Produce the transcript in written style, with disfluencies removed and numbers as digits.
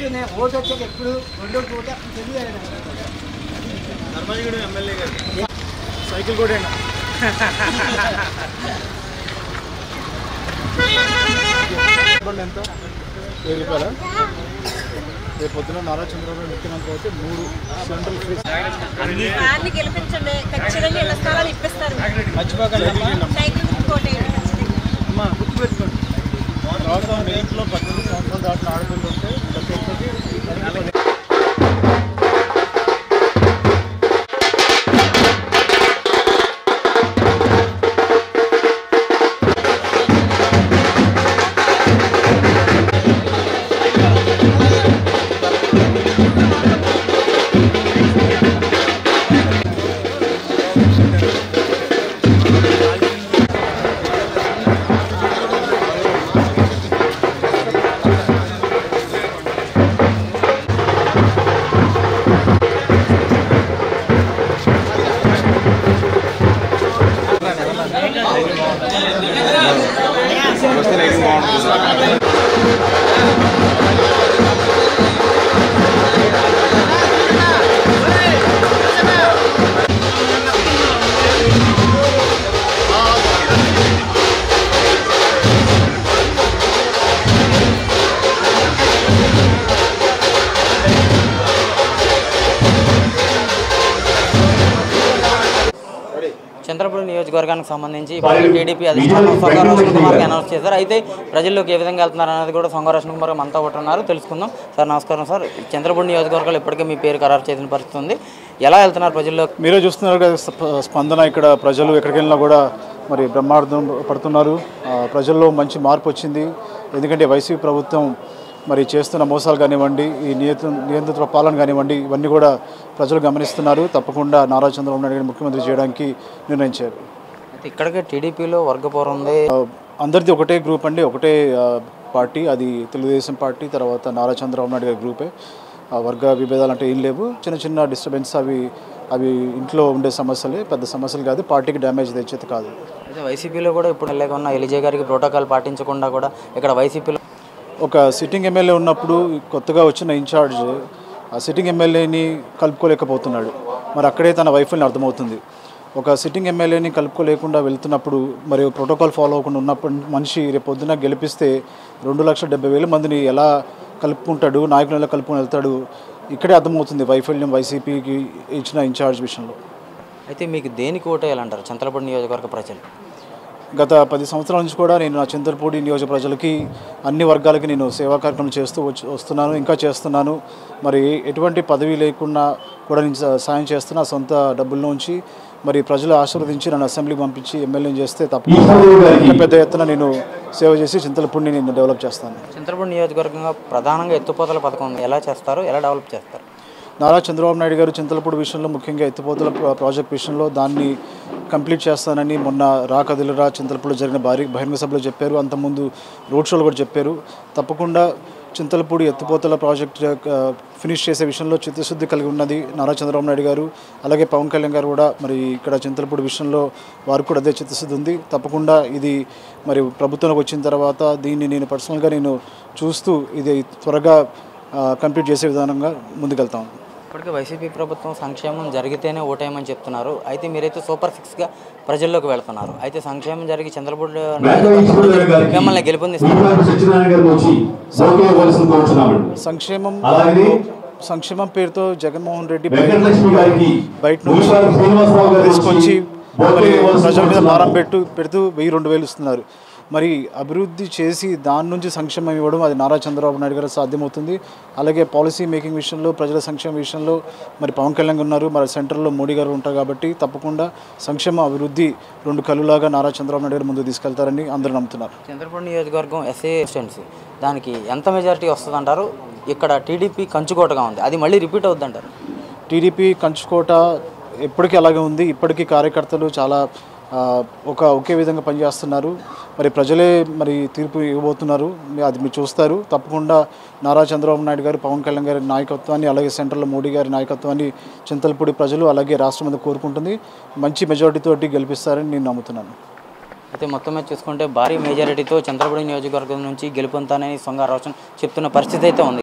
Vote వచ్చాక ఎప్పుడు రెండో ఓటు తెలియాలి ధర్మాజిగూడెం ఎమ్మెల్యే గారు సైకిల్ కూడా ఎంత 7 రూపాయల రేపు పొద్దున నారా చంద్రబాబు ముఖ్యమంత్రి అయితే 3 సెంట్రల్ ఫ్రీ గెలిపించండి ఖచ్చితంగా ఇళ్ల స్థలాలు ఇప్పిస్తారు అమ్మా గుర్తుపెట్టుకోండి తర్వాత మీ ఇంట్లో 18 సంవత్సరాలు దాటిన ఆడపిల్లలు ఉంటే ప్రతి ఒక్కరికి చంద్రపూడి నియోజకవర్గానికి సంబంధించి టీడీపీ అధిష్టానం సొంగ రోషన్ కుమార్ అనౌన్స్ చేశారు. అయితే ప్రజల్లోకి ఏ విధంగా వెళ్తున్నారు అనేది కూడా సొంగ రోషన్ కుమార్ మనతో ఉంటున్నారు, తెలుసుకుందాం. సార్ నమస్కారం. సార్, చంద్రపూడి నియోజకవర్గాలు ఇప్పటికే మీ పేరు ఖరారు చేసిన పరిస్థితి ఉంది, ఎలా వెళ్తున్నారు ప్రజల్లో? మీరే చూస్తున్నారు కదా స్పందన, ఇక్కడ ప్రజలు ఎక్కడికి వెళ్ళినా కూడా మరి బ్రహ్మార్థం పడుతున్నారు. ప్రజల్లో మంచి మార్పు వచ్చింది. ఎందుకంటే వైసీపీ ప్రభుత్వం మరి చేస్తున్న మోసాలు కానివ్వండి, ఈ నియంత్రిత పాలన కానివ్వండి, ఇవన్నీ కూడా ప్రజలు గమనిస్తున్నారు. తప్పకుండా నారా చంద్రబాబు నాయుడు గారిని ముఖ్యమంత్రి చేయడానికి నిర్ణయించారు. ఇక్కడికే టీడీపీలో వర్గపోరం ఉంది, అందరిది ఒకటే గ్రూప్ అండి, ఒకటే పార్టీ, అది తెలుగుదేశం పార్టీ. తర్వాత నారా చంద్రబాబు నాయుడు గారి గ్రూపే. వర్గ విభేదాలు అంటే ఏం లేవు, చిన్న చిన్న డిస్టర్బెన్స్ అవి ఇంట్లో ఉండే సమస్యలే, పెద్ద సమస్యలు కాదు, పార్టీకి డ్యామేజ్ తెచ్చేది కాదు. అయితే వైసీపీలో కూడా ఇప్పుడు ఉన్న ఎలిజే గారికి ప్రోటోకాల్ పాటించకుండా కూడా ఇక్కడ వైసీపీలో ఒక సిట్టింగ్ ఎమ్మెల్యే ఉన్నప్పుడు కొత్తగా వచ్చిన ఇన్ఛార్జ్ ఆ సిట్టింగ్ ఎమ్మెల్యేని కలుపుకోలేకపోతున్నాడు. మరి అక్కడే తన వైఫల్యం అర్థమవుతుంది. ఒక సిట్టింగ్ ఎమ్మెల్యేని కలుపుకోలేకుండా వెళ్తున్నప్పుడు, మరి ప్రోటోకాల్ ఫాలో అవ్వకుండా ఉన్నప్పుడు మనిషి రేపు పొద్దున గెలిపిస్తే 2,70,000 మందిని ఎలా కలుపుకుంటాడు, నాయకులు ఎలా కలుపుకొని వెళ్తాడు, ఇక్కడే అర్థమవుతుంది వైఫల్యం వైసీపీకి ఇచ్చిన ఇన్ఛార్జ్ విషయంలో. అయితే మీకు దేనికి ఓటేయాలంటారు చంద్రపూడి నియోజకవర్గ ప్రజలు? గత 10 సంవత్సరాల నుంచి కూడా నేను నా చంద్రపూడి నియోజక ప్రజలకి అన్ని వర్గాలకి నేను సేవా కార్యక్రమం చేస్తూ వస్తున్నాను, ఇంకా చేస్తున్నాను. మరి ఎటువంటి పదవి లేకుండా కూడా నేను సాయం చేస్తున్నా, సొంత డబ్బుల్లోంచి. మరి ప్రజలు ఆశీర్వదించి నన్ను అసెంబ్లీకి పంపించి ఎమ్మెల్యేని చేస్తే తప్పకుండా పెద్ద ఎత్తున నేను సేవ చేసి చింతలపూడిని నేను డెవలప్ చేస్తాను. చంద్రపూడి నియోజకవర్గంగా ప్రధానంగా ఎత్తుపోతల పథకం ఎలా చేస్తారు, ఎలా డెవలప్ చేస్తారు? నారా చంద్రబాబు నాయుడు గారు చింతలపూడి విషయంలో, ముఖ్యంగా ఎత్తిపోతల ప్రాజెక్ట్ విషయంలో దాన్ని కంప్లీట్ చేస్తానని మొన్న కదిలరా చింతలపూడి జరిగిన బహిరంగ సభలో చెప్పారు. అంతకుముందు రోడ్ షోలో కూడా చెప్పారు. తప్పకుండా చింతలపూడి ఎత్తిపోతల ప్రాజెక్ట్ ఫినిష్ చేసే విషయంలో చిత్తశుద్ధి కలిగి ఉన్నది నారా చంద్రబాబు నాయుడు గారు. అలాగే పవన్ కళ్యాణ్ గారు కూడా మరి ఇక్కడ చింతలపూడి విషయంలో వారికి కూడా అదే చిత్తశుద్ధి ఉంది. తప్పకుండా ఇది మరి ప్రభుత్వంలోకి వచ్చిన తర్వాత దీన్ని నేను పర్సనల్గా నేను చూస్తూ ఇది త్వరగా కంప్లీట్ చేసే విధానంగా ముందుకెళ్తాం. ఇప్పటికే వైసీపీ ప్రభుత్వం సంక్షేమం జరిగితేనే ఓటేయమని చెప్తున్నారు. అయితే మీరైతే సూపర్ 6గా ప్రజల్లోకి వెళ్తున్నారు. అయితే సంక్షేమం జరిగి చంద్రపూడి మిమ్మల్ని గెలుపొందిస్తారు. సంక్షేమం పేరుతో జగన్మోహన్ రెడ్డి బయట నుంచి తీసుకొచ్చి ప్రజల మీద భారం పెడుతూ 1,000-2,000 ఇస్తున్నారు. మరి అభివృద్ధి చేసి దాని నుంచి సంక్షేమం ఇవ్వడం అది నారా చంద్రబాబు నాయుడు గారు సాధ్యమవుతుంది. అలాగే పాలసీ మేకింగ్ విషయంలో, ప్రజల సంక్షేమ విషయంలో మరి పవన్ కళ్యాణ్ ఉన్నారు, మరి సెంట్రల్లో మోడీ గారు ఉంటారు. కాబట్టి తప్పకుండా సంక్షేమ అభివృద్ధి 2 కళ్ళులాగా నారా చంద్రబాబు నాయుడు గారు ముందుకు తీసుకెళ్తారని అందరూ నమ్ముతున్నారు. చంద్రపూడి నియోజకవర్గం ఎస్ఏ కాన్స్టిట్యుయెన్సీ, దానికి ఎంత మెజారిటీ వస్తుంది అంటారు? ఇక్కడ టీడీపీ కంచుకోటగా ఉంది, అది మళ్ళీ రిపీట్ అవుద్ది అంటారు? టీడీపీ కంచుకోట ఎప్పటికీ అలాగే ఉంది. ఇప్పటికీ కార్యకర్తలు చాలా ఒకే విధంగా పనిచేస్తున్నారు. మరి ప్రజలే మరి తీర్పు ఇవ్వబోతున్నారు, అది మీరు చూస్తారు. తప్పకుండా నారా చంద్రబాబు నాయుడు గారు, పవన్ కళ్యాణ్ గారి నాయకత్వాన్ని, అలాగే సెంట్రల్లో మోడీ గారి నాయకత్వాన్ని చింతలపూడి ప్రజలు అలాగే రాష్ట్రం మీద కోరుకుంటుంది. మంచి మెజారిటీతోటి గెలిపిస్తారని నేను నమ్ముతున్నాను. అయితే మొత్తం మీద చూసుకుంటే భారీ మెజారిటీతో చంద్రపూడి నియోజకవర్గం నుంచి గెలుపొందుతానని సొంగ రోషన్ చెప్తున్న పరిస్థితి అయితే ఉంది.